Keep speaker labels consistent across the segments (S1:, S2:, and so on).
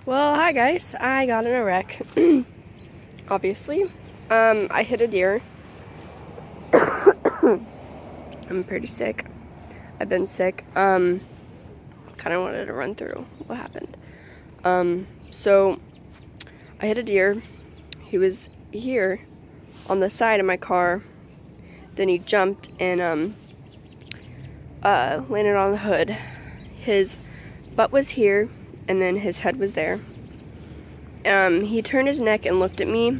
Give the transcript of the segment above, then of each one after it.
S1: Well, hi guys. I got in a wreck. Obviously. I hit a deer. I'm pretty sick. I've been sick. Kind of wanted to run through what happened. So I hit a deer. He was here on the side of my car. Then he jumped and landed on the hood. His butt was here, and then his head was there. He turned his neck and looked at me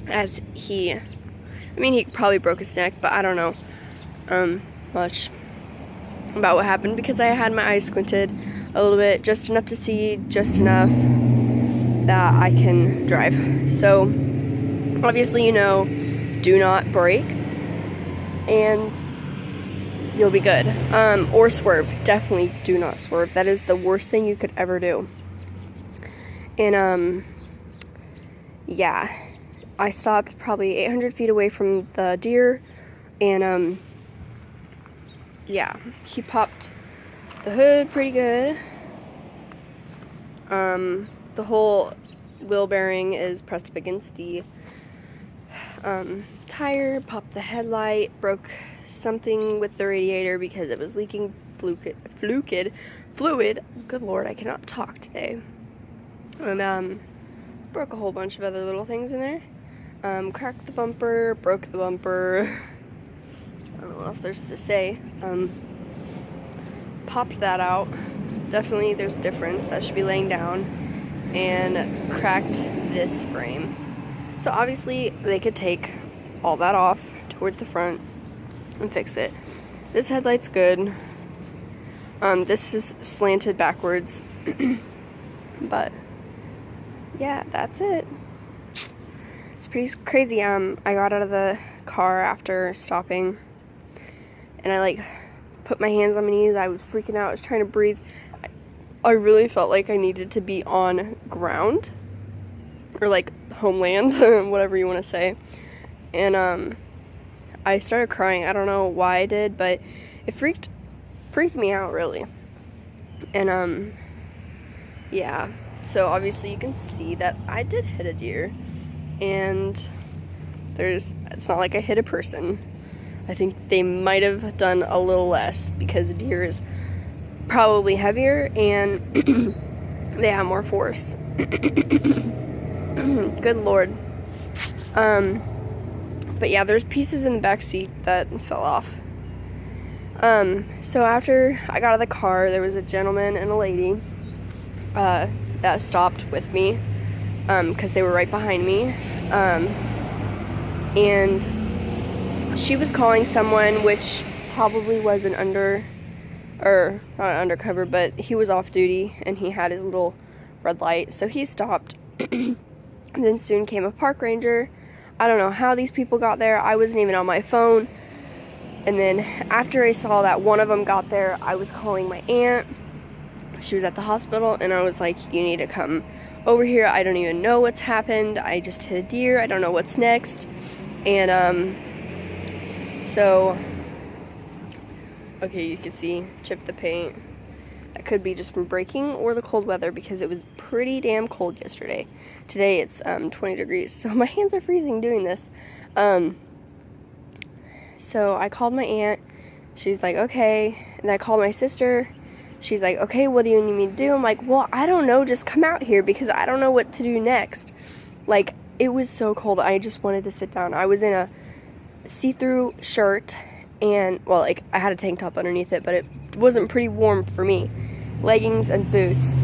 S1: as he probably broke his neck, but I don't know much about what happened because I had my eyes squinted a little bit, just enough to see, just enough that I can drive. So obviously, do not brake and you'll be good. Or swerve. Definitely do not swerve. That is the worst thing you could ever do. And yeah, I stopped probably 800 feet away from the deer, and yeah, he popped the hood pretty good. The whole wheel bearing is pressed up against the tire, popped the headlight, broke something with the radiator because it was leaking fluid. Good Lord, I cannot talk today. And broke a whole bunch of other little things in there. Cracked the bumper, broke the bumper. I don't know what else there's to say. Popped that out. Definitely there's a difference. That should be laying down. And cracked this frame. So obviously they could take all that off towards the front and fix it. This headlight's good. This is slanted backwards. But yeah, that's it. It's pretty crazy. I got out of the car after stopping, and I put my hands on my knees. I was freaking out. I was trying to breathe. I really felt like I needed to be on ground, or homeland, whatever you want to say. And I started crying. I don't know why I did, but it freaked me out really. And yeah. So obviously you can see that I did hit a deer, and it's not like I hit a person. I think they might have done a little less because a deer is probably heavier and they have more force. Good Lord. But yeah, there's pieces in the back seat that fell off. So after I got out of the car, there was a gentleman and a lady that stopped with me because they were right behind me, and she was calling someone, which probably was not an undercover, but he was off duty and he had his little red light, so he stopped. And then soon came a park ranger. I don't know how these people got there. I wasn't even on my phone. And then after I saw that one of them got there, I was calling my aunt. She was at the hospital, and I was like, you need to come over here. I don't even know what's happened. I just hit a deer. I don't know what's next. And so okay, you can see chipped the paint. That could be just from braking or the cold weather because it was pretty damn cold yesterday. Today it's 20 degrees, so my hands are freezing doing this. So I called my aunt. She's like, okay. And I called my sister. She's like, okay, what do you need me to do? I'm like, well, I don't know. Just come out here because I don't know what to do next. It was so cold. I just wanted to sit down. I was in a see-through shirt and, I had a tank top underneath it, but it wasn't pretty warm for me. Leggings and boots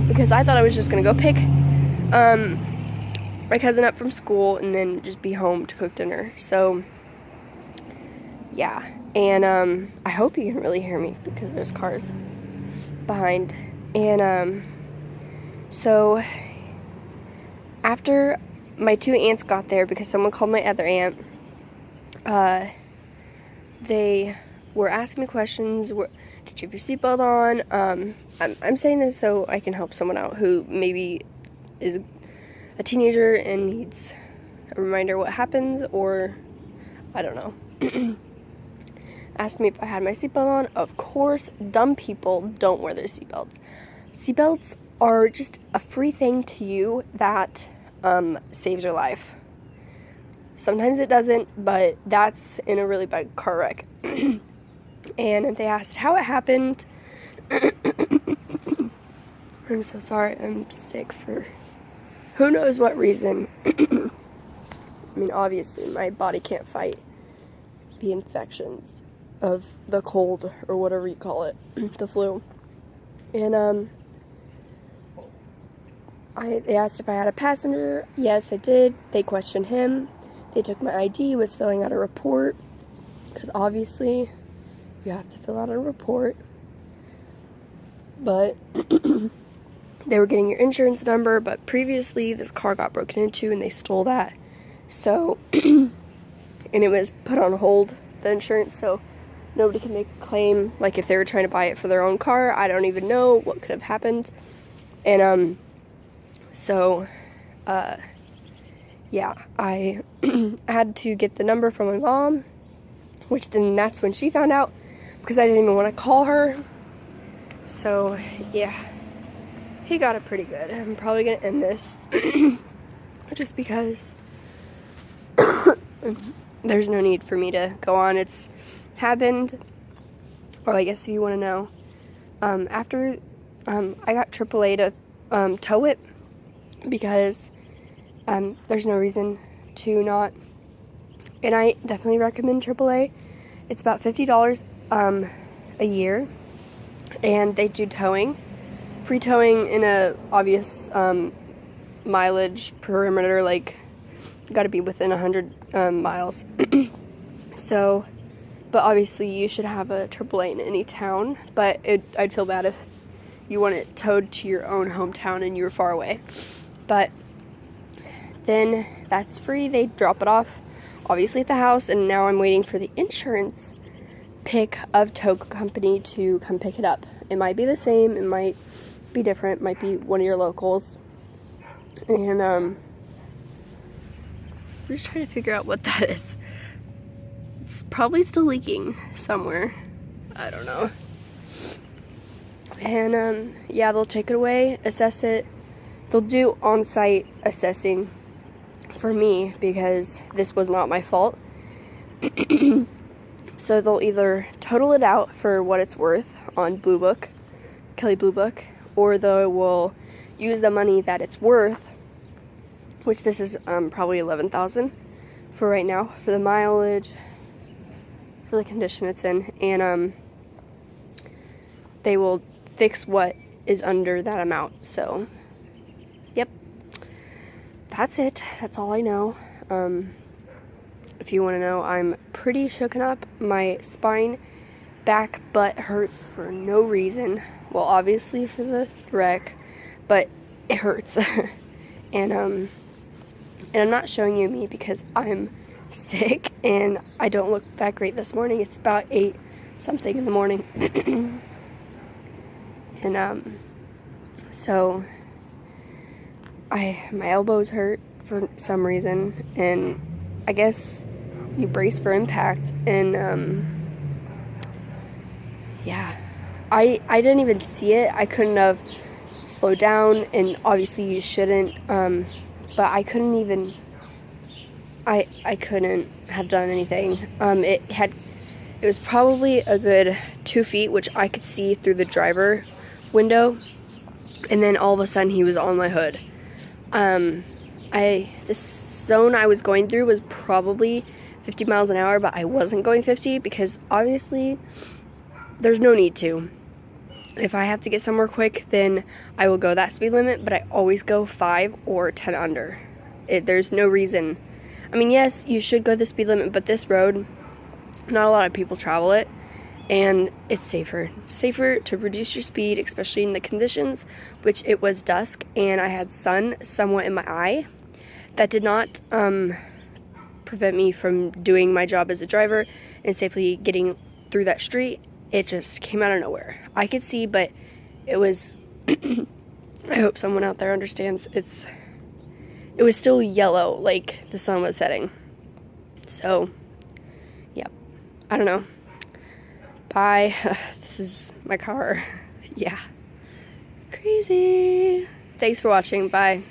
S1: because I thought I was just going to go pick my cousin up from school and then just be home to cook dinner. So yeah, and I hope you can really hear me because there's cars behind. And so after my two aunts got there, because someone called my other aunt, they were asking me questions. Did you have your seatbelt on? I'm saying this so I can help someone out who maybe is a teenager and needs a reminder what happens, or I don't know. Asked me if I had my seatbelt on. Of course, dumb people don't wear their seatbelts. Seatbelts are just a free thing to you that saves your life. Sometimes it doesn't, but that's in a really bad car wreck. And they asked how it happened. I'm so sorry, I'm sick for who knows what reason. I mean, obviously, my body can't fight the infections of the cold, or whatever you call it, the flu. And, they asked if I had a passenger. Yes, I did. They questioned him. They took my ID, was filling out a report, because obviously you have to fill out a report. But they were getting your insurance number, but previously this car got broken into and they stole that. So, and it was put on hold, the insurance, so nobody can make a claim. Like, if they were trying to buy it for their own car, I don't even know what could have happened. And, yeah, I had to get the number from my mom, which then that's when she found out, because I didn't even want to call her. So, yeah, he got it pretty good. I'm probably going to end this just because there's no need for me to go on. It's happened, or I guess if you want to know, after I got AAA to tow it, because there's no reason to not, and I definitely recommend AAA. It's about $50 a year, and they do towing, free towing in a obvious mileage perimeter, like got to be within 100 miles. So, but obviously you should have a AAA in any town, but I'd feel bad if you want it towed to your own hometown and you're far away. But then that's free. They drop it off obviously at the house, and now I'm waiting for the insurance pick of tow company to come pick it up. It might be the same, it might be different, it might be one of your locals. And I'm just trying to figure out what that is. It's probably still leaking somewhere. I don't know. And yeah, they'll take it away, assess it. They'll do on-site assessing for me, because this was not my fault. So they'll either total it out for what it's worth on Blue Book, Kelly Blue Book, or they will use the money that it's worth, which this is probably $11,000 for right now, for the mileage, for the condition it's in, and they will fix what is under that amount. So, yep, that's it. That's all I know. If you want to know, I'm pretty shooken up. My spine, back, butt hurts for no reason. Well, obviously for the wreck, but it hurts. And I'm not showing you me because I'm sick and I don't look that great this morning. It's about 8 something in the morning. And so my elbows hurt for some reason, and I guess you brace for impact. And yeah, I didn't even see it. I couldn't have slowed down, and obviously you shouldn't, but I couldn't even, I couldn't have done anything. It was probably a good 2 feet, which I could see through the driver window, and then all of a sudden he was on my hood. The zone I was going through was probably 50 miles an hour, but I wasn't going 50 because obviously there's no need to. If I have to get somewhere quick, then I will go that speed limit, but I always go 5 or 10 under. There's no reason. I mean, yes, you should go the speed limit, but this road, not a lot of people travel it, and it's safer to reduce your speed, especially in the conditions, which it was dusk, and I had sun somewhat in my eye. That did not prevent me from doing my job as a driver and safely getting through that street. It just came out of nowhere. I could see, but it was, I hope someone out there understands, it was still yellow, like the sun was setting. So, yeah, I don't know. Bye. This is my car. Yeah. Crazy. Thanks for watching. Bye.